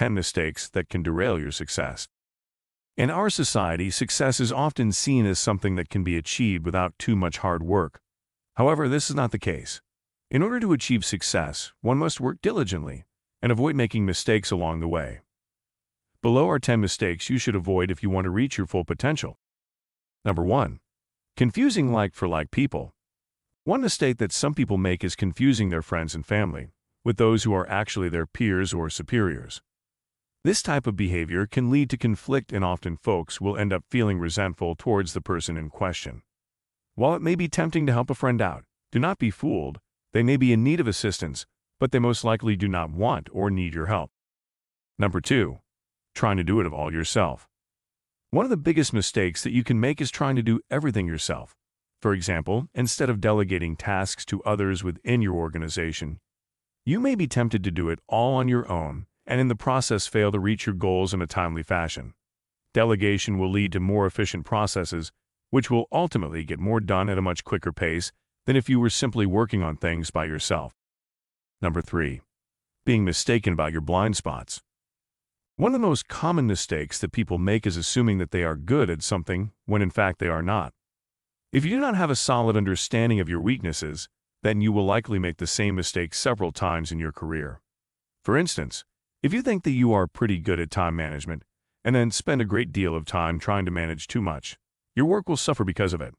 10 mistakes that can derail your success. In our society, success is often seen as something that can be achieved without too much hard work. However, this is not the case. In order to achieve success, one must work diligently and avoid making mistakes along the way. Below are 10 mistakes you should avoid if you want to reach your full potential. Number 1. Confusing like-for-like people. One mistake that some people make is confusing their friends and family with those who are actually their peers or superiors. This type of behavior can lead to conflict, and often folks will end up feeling resentful towards the person in question. While it may be tempting to help a friend out, do not be fooled. They may be in need of assistance, but they most likely do not want or need your help. Number 2. Trying to do it all yourself. One of the biggest mistakes that you can make is trying to do everything yourself. For example, instead of delegating tasks to others within your organization, you may be tempted to do it all on your own and in the process fail to reach your goals in a timely fashion. Delegation will lead to more efficient processes, which will ultimately get more done at a much quicker pace than if you were simply working on things by yourself. Number 3. Being mistaken about your blind spots. One of the most common mistakes that people make is assuming that they are good at something when in fact they are not. If you do not have a solid understanding of your weaknesses, then you will likely make the same mistake several times in your career. For instance, if you think that you are pretty good at time management and then spend a great deal of time trying to manage too much, your work will suffer because of it.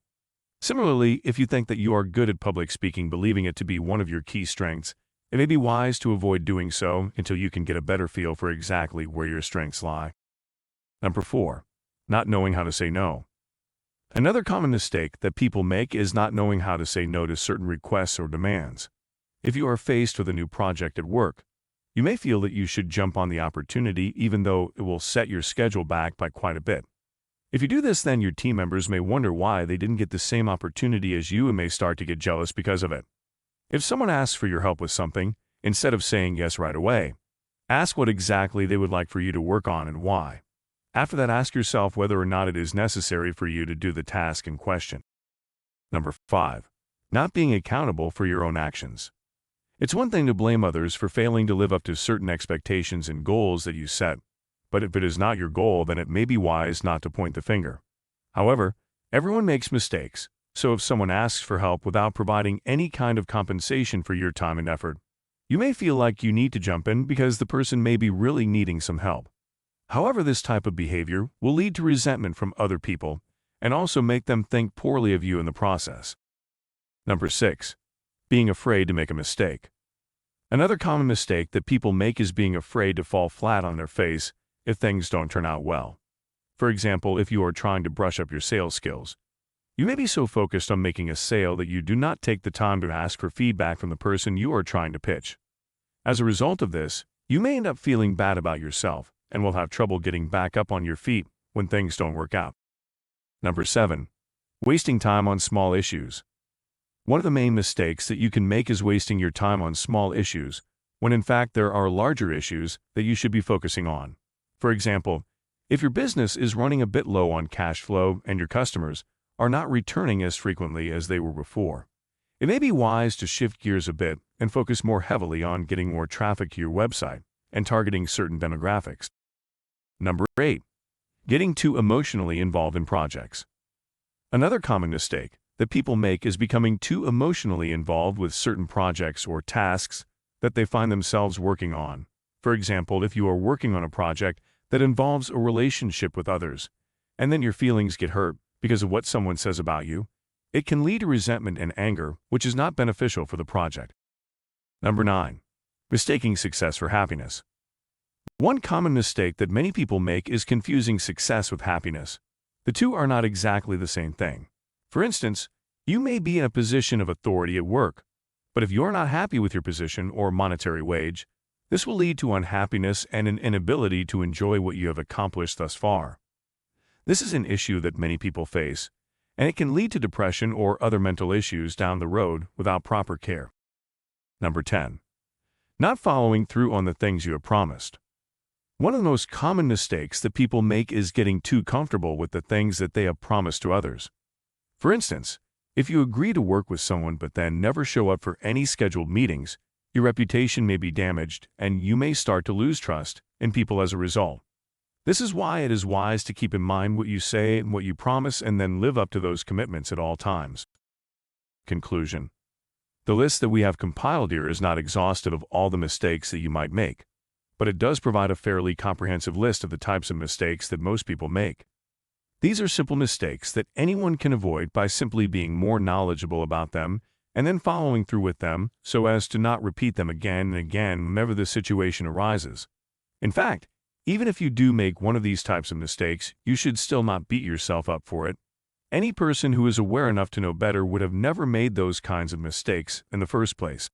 Similarly, if you think that you are good at public speaking, believing it to be one of your key strengths, it may be wise to avoid doing so until you can get a better feel for exactly where your strengths lie. Number 4. Not knowing how to say no. Another common mistake that people make is not knowing how to say no to certain requests or demands. If you are faced with a new project at work, you may feel that you should jump on the opportunity even though it will set your schedule back by quite a bit. If you do this, then your team members may wonder why they didn't get the same opportunity as you and may start to get jealous because of it. If someone asks for your help with something, instead of saying yes right away, ask what exactly they would like for you to work on and why. After that, ask yourself whether or not it is necessary for you to do the task in question. Number 5. Not being accountable for your own actions. It's one thing to blame others for failing to live up to certain expectations and goals that you set, but if it is not your goal, then it may be wise not to point the finger. However, everyone makes mistakes, so if someone asks for help without providing any kind of compensation for your time and effort, you may feel like you need to jump in because the person may be really needing some help. However, this type of behavior will lead to resentment from other people and also make them think poorly of you in the process. Number 6. Being afraid to make a mistake. Another common mistake that people make is being afraid to fall flat on their face if things don't turn out well. For example, if you are trying to brush up your sales skills, you may be so focused on making a sale that you do not take the time to ask for feedback from the person you are trying to pitch. As a result of this, you may end up feeling bad about yourself and will have trouble getting back up on your feet when things don't work out. Number 7. Wasting time on small issues. One of the main mistakes that you can make is wasting your time on small issues, when in fact there are larger issues that you should be focusing on. For example, if your business is running a bit low on cash flow and your customers are not returning as frequently as they were before, it may be wise to shift gears a bit and focus more heavily on getting more traffic to your website and targeting certain demographics. Number 8. Getting too emotionally involved in projects. Another common mistake that people make is becoming too emotionally involved with certain projects or tasks that they find themselves working on. For example, if you are working on a project that involves a relationship with others, and then your feelings get hurt because of what someone says about you, it can lead to resentment and anger, which is not beneficial for the project. Number 9. Mistaking success for happiness. One common mistake that many people make is confusing success with happiness. The two are not exactly the same thing. For instance, you may be in a position of authority at work, but if you're not happy with your position or monetary wage, this will lead to unhappiness and an inability to enjoy what you have accomplished thus far. This is an issue that many people face, and it can lead to depression or other mental issues down the road without proper care. Number 10. Not following through on the things you have promised. One of the most common mistakes that people make is getting too comfortable with the things that they have promised to others. For instance, if you agree to work with someone but then never show up for any scheduled meetings, your reputation may be damaged and you may start to lose trust and people as a result. This is why it is wise to keep in mind what you say and what you promise and then live up to those commitments at all times. Conclusion. The list that we have compiled here is not exhaustive of all the mistakes that you might make, but it does provide a fairly comprehensive list of the types of mistakes that most people make. These are simple mistakes that anyone can avoid by simply being more knowledgeable about them and then following through with them so as to not repeat them again and again whenever the situation arises. In fact, even if you do make one of these types of mistakes, you should still not beat yourself up for it. Any person who is aware enough to know better would have never made those kinds of mistakes in the first place.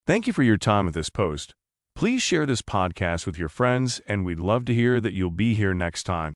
Thank you for your time at this post. Please share this podcast with your friends, and we'd love to hear that you'll be here next time.